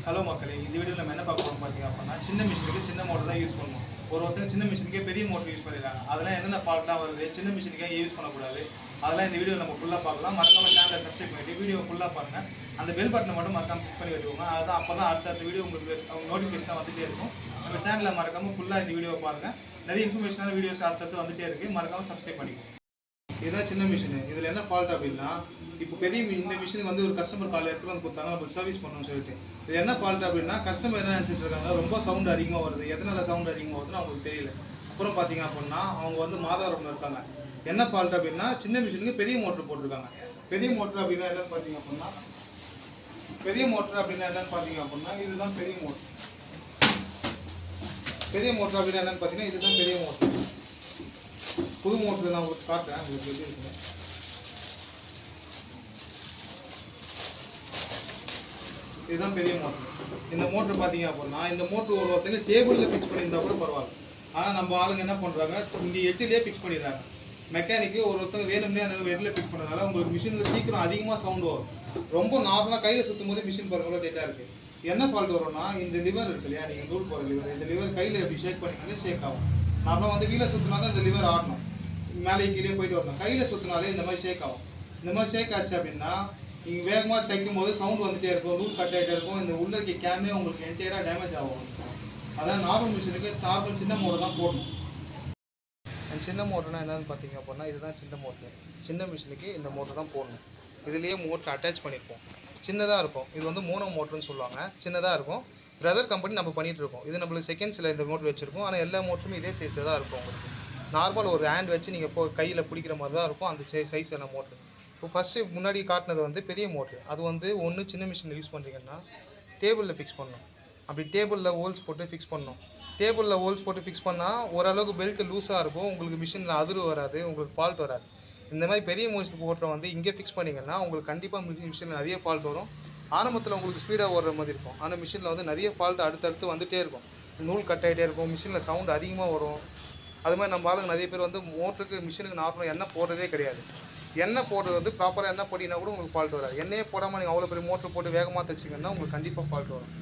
Hello மக்களே, இந்த video நம்ம என்ன பார்க்க போறோம் பார்த்தீங்க அப்படின்னா, சின்ன மிஷினுக்கு சின்ன மோட்டர் தான் யூஸ் பண்ணுவோம். ஒருத்தங்க சின்ன மிஷினுக்கே பெரிய மோட்டர் யூஸ் பண்ணிடுறாங்க. அதெல்லாம் என்னென்ன ஃபால்ட்லாம் வருது, சின்ன மிஷினுக்கே யூஸ் பண்ணக்கூடாது, அதெல்லாம் இந்த வீடியோ நம்ம ஃபுல்லாக பார்க்கலாம். மறக்காம சேனலை சப்ஸ்கிரைப் பண்ணிட்டு வீடியோ ஃபுல்லாக பாருங்கள். அந்த பெல் பட்டனை மட்டும் மறக்காம கிளிக் பண்ணி வச்சுக்கோங்க. அதுதான் அப்போ தான் அடுத்த வீடியோ உங்களுக்கு நோட்டிஃபிகேஷனாக வந்துகிட்டே இருக்கும். நம்ம சேனலில் மறக்காமல் ஃபுல்லாக இந்த வீடியோவை பாருங்கள். நிறைய இன்ஃபர்மேஷனான வீடியோஸ் அடுத்தடுத்து வந்துகிட்டே இருக்குது. மறக்காமல் சப்ஸ்கிரைப் பண்ணிக்கோங்க. இதுதான் சின்ன மிஷின். இதில் என்ன ஃபால்ட் அப்படின்னா, இப்போ பெரிய இந்த மிஷினுக்கு வந்து ஒரு கஸ்டமர் கால் எடுத்து வந்து கொடுத்தாங்க, நம்ம சர்வீஸ் பண்ணணும்னு சொல்லிட்டு. இது என்ன ஃபால்ட் அப்படின்னா, கஸ்டமர் என்ன நினச்சிட்டு இருக்காங்க, ரொம்ப சவுண்ட் அதிகமாக வருது. எதனால சவுண்ட் அதிகமாக வருதுன்னு அவங்களுக்கு தெரியல. அப்புறம் பார்த்தீங்க அப்படின்னா, அவங்க வந்து மாதாவரம்ல இருக்காங்க. என்ன ஃபால்ட் அப்படின்னா, சின்ன மிஷினுக்கு பெரிய மோட்டர் போட்டிருக்காங்க. பெரிய மோட்டர் அப்படின்னா என்னன்னு பார்த்தீங்க அப்படின்னா, இதுதான் பெரிய மோட்டர். பெரிய மோட்டர் அப்படின்னா என்னன்னு பார்த்தீங்கன்னா, இதுதான் பெரிய மோட்டர். புது மோட்டர் நான் உங்களுக்கு காட்டுறேன். உங்களுக்கு எப்படி இருக்குங்க, இதுதான் பெரிய மோட்டர். இந்த மோட்டர் பார்த்தீங்க அப்படின்னா, இந்த மோட்டர் ஒருத்தங்க டேபிளில் ஃபிக்ஸ் பண்ணியிருந்தா கூட பரவாயில்ல. ஆனால் நம்ம ஆளுங்க என்ன பண்ணுறாங்க, இங்கே 8லேயே ஃபிக்ஸ் பண்ணிடுறாங்க. மெக்கானிக்கு ஒருத்தங்க வேணும்னே அந்த 8ல் ஃபிக்ஸ் பண்ணுறதுனால உங்களுக்கு மிஷினில் சீக்கிரம் அதிகமாக சவுண்டு வரும். ரொம்ப நார்மலாக கையில் சுற்றும் போது மிஷின் போகிறவங்களோ டேட்டாக இருக்குது. என்ன ஃபால்ட் வரும்னா, இந்த லிவர் இருக்கு இல்லையா, நீங்கள் நூல் போகிற லிவர், இந்த லிவர் கையில் எப்படி ஷேக் பண்ணினாலே ஷேக் ஆகும். நார்மலாக வந்து வீலை சுற்றினா தான் இந்த லிவர் ஆடணும், மேலே கீழே போயிட்டு வரணும். கையில் சுற்றினாலே இந்த மாதிரி ஷேக் ஆகும். இந்த மாதிரி ஷேக் ஆச்சு அப்படின்னா, நீங்கள் வேகமாக தைக்கும் போது சவுண்ட் வந்துகிட்டே இருக்கும், நூல் கட் ஆகிட்டே இருக்கும். இந்த உள்ள இருக்க கேமே உங்களுக்கு என்டையராக டேமேஜ் ஆகும். அதான் நார்மல் மிஷினுக்கு நார்மல் சின்ன மோட்டர் தான் போடணும். சின்ன மோட்டர்னால் என்னென்னு பார்த்தீங்க அப்படின்னா, இதுதான் சின்ன மோட்டர். சின்ன மிஷினுக்கு இந்த மோட்டர் தான் போடணும். இதுலேயே மோட்டர் அட்டாச் பண்ணியிருப்போம். சின்னதாக இருக்கும். இது வந்து மோனோ மோட்டர்னு சொல்லுவாங்க. சின்னதாக இருக்கும். பிரதர் கம்பெனி நம்ம பண்ணிகிட்டு இருக்கோம். இது நம்மளுக்கு செகண்ட்ஸில் இந்த மோட்டர் வச்சுருக்கோம். ஆனால் எல்லா மோட்டருமே இதே சைஸில் தான் இருக்கும். உங்களுக்கு நார்மல் ஒரு ஹேண்ட் வச்சு நீங்கள் கையில் பிடிக்கிற மாதிரி தான் இருக்கும் அந்த சைஸான மோட்ரு. இப்போ ஃபஸ்ட்டு முன்னாடி காட்டினது வந்து பெரிய மோட்ரு. அது வந்து ஒன்று சின்ன மிஷினில் யூஸ் பண்ணுறீங்கன்னா டேபிளில் ஃபிக்ஸ் பண்ணணும். அப்படி டேபிளில் ஹோல்ஸ் போட்டு ஃபிக்ஸ் பண்ணணும். டேபிளில் ஹோல்ஸ் போட்டு ஃபிக்ஸ் பண்ணால் ஓரளவுக்கு பெல்ட்டு லூஸாக இருக்கும். உங்களுக்கு மிஷினில் அதிர்வு வராது, உங்களுக்கு ஃபால்ட் வராது. இந்த மாதிரி பெரிய மோட்டரை வந்து இங்கே ஃபிக்ஸ் பண்ணிங்கன்னா உங்களுக்கு கண்டிப்பாக மிஷினில் நிறைய ஃபால்ட் வரும். ஆரம்பத்தில் உங்களுக்கு ஸ்பீடாக ஓடுற மாதிரி இருக்கும். ஆனால் மிஷினில் வந்து நிறைய ஃபால்ட் அடுத்தடுத்து வந்துகிட்டே இருக்கும். நூல் கட் ஆகிட்டே இருக்கும், மிஷினில் சவுண்ட் அதிகமாக வரும். அது மாதிரி நம்ம ஆளுங்க நிறைய பேர் வந்து மோட்டருக்கு மிஷினுக்கு நார்மலாக எண்ணெய் போடுறதே கிடையாது. எண்ணெய் போடுறது வந்து ப்ராப்பராக எண்ணெய் போட்டிங்கன்னா கூட உங்களுக்கு ஃபால்ட் வராது. எண்ணெயே போடாமல் நீங்கள் அவ்வளோ பெரிய மோட்டர் போட்டு வேகமாக தைச்சிங்கன்னா உங்களுக்கு கண்டிப்பாக ஃபால்ட் வரும்.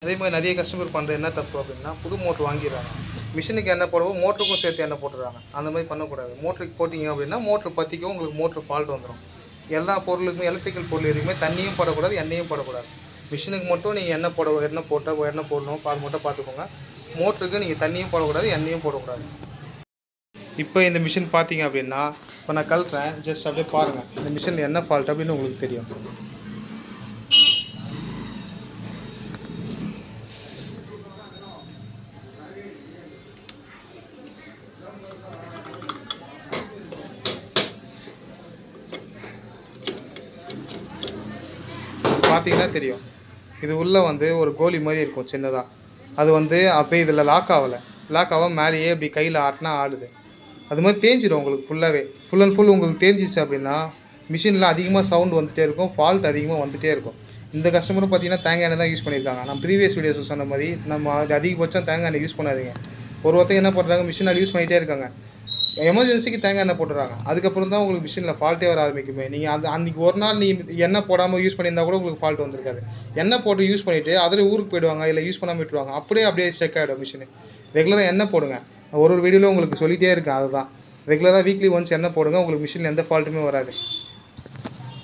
அதே மாதிரி நிறைய கஸ்டமர் பண்ணுற என்ன தப்பு அப்படின்னா, புது மோட்ரு வாங்கிடுறாங்க, மிஷினுக்கு எண்ணெய் போடவும் மோட்டருக்கும் சேர்த்து எண்ணெய் போட்டுறாங்க. அந்த மாதிரி பண்ணக்கூடாது. மோட்டருக்கு போட்டிங்க அப்படின்னா மோட்ரு பற்றிக்கும் உங்களுக்கு மோட்ரு ஃபால்ட் வந்துடும். எல்லா பொருளுக்குமே எலக்ட்ரிக்கல் பொருள் எதுவுமே தண்ணியும் போடக்கூடாது, எண்ணெயும் போடக்கூடாது. மிஷினுக்கு மட்டும் நீங்கள் எண்ணெய் போடணும், பால் மட்டும் பார்த்துக்கோங்க. மோட்டருக்கு நீங்கள் தண்ணியும் போடக்கூடாது, எண்ணெயும் போடக்கூடாது. இப்போ இந்த மிஷின் பார்த்தீங்க அப்படின்னா, இப்போ நான் கழட்டுறேன், ஜஸ்ட் அப்படியே பாருங்கள் இந்த மிஷினில் என்ன ஃபால்ட் அப்படின்னு உங்களுக்கு தெரியும். பார்த்தீங்கன்னா தெரியும், இது உள்ளே வந்து ஒரு கோலி மாதிரி இருக்கும் சின்னதாக. அது வந்து அப்படியே இதில் லாக் ஆகாமல் மேலேயே அப்படி கையில் ஆட்டினா ஆடுது. அது மாதிரி தேஞ்சிடும் உங்களுக்கு ஃபுல்லாகவே. ஃபுல் அண்ட் ஃபுல் உங்களுக்கு தேஞ்சிச்சு அப்படின்னா மிஷினில் அதிகமாக சவுண்ட் வந்துகிட்டே இருக்கும், ஃபால்ட் அதிகமாக வந்துகிட்டே இருக்கும். இந்த கஸ்டமரும் பார்த்தீங்கன்னா தேங்காய் எண்ணெய் தான் யூஸ் பண்ணியிருக்காங்க. நான் ப்ரீவியஸ் வீடியோஸ் சொன்ன மாதிரி நம்ம அதிகபட்சம் தேங்காய் எண்ணெய் யூஸ் பண்ணாதீங்க. ஒருத்தங்க என்ன பண்ணுறாங்க, மிஷினில் யூஸ் பண்ணிகிட்டே இருக்காங்க, எமர்ஜென்சிக்கு தேங்காய் எண்ணெய் போட்டுறாங்க. அதுக்கப்புறம் தான் உங்களுக்கு மிஷினில் ஃபால்ட்டே வர ஆரம்பிக்குமே. நீங்கள் அன்றைக்கி ஒரு நாள் நீங்கள் எண்ணெய் போடாமல் யூஸ் பண்ணியிருந்தால் கூட உங்களுக்கு ஃபால்ட் வந்திருக்காது. எண்ணெய் போட்டு யூஸ் பண்ணிவிட்டு அதில் ஊருக்கு போயிடுவாங்க, இல்லை யூஸ் பண்ணாமல் விட்டுருவாங்க. அப்படியே ஸ்டெக் ஆகிடும் மிஷினு. ரெகுலராக எண்ணெய் போடுங்க. ஒரு வீடியோவில் உங்களுக்கு சொல்லிகிட்டே இருக்கேன். அதுதான் ரெகுலராக வீக்லி ஒன்ஸ் எண்ணெய் போடுங்க, உங்களுக்கு மிஷினில் எந்த ஃபால்ட்டுமே வராது.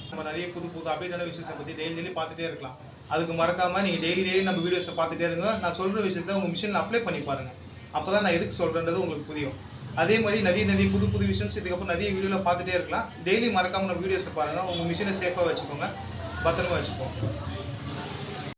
நம்ம நிறைய புது அப்டேட்டான விஷயத்தை பற்றி டெய்லி பார்த்துட்டே இருக்கலாம். அதுக்கு மறக்காமல் நீங்கள் டெய்லி நம்ம வீடியோஸை பார்த்துட்டே இருங்க. நான் சொல்கிற விஷயத்தை உங்கள் மிஷினில் அப்ளை பண்ணி பாருங்கள். அப்போ தான் நான் எதுக்கு சொல்கிறேன்றது உங்களுக்கு புரியும். அதே மாதிரி நிறைய புது விஷயம்ஸ் இதுக்கப்புறம் நிறைய வீடியோவில் பார்த்துட்டே இருக்கலாம். டெய்லி மறக்காமல் நம்ம வீடியோஸை பாருங்கள். உங்கள் மிஷினை சேஃபாக வச்சுக்கோங்க, பத்திரமா வச்சுக்கோங்க.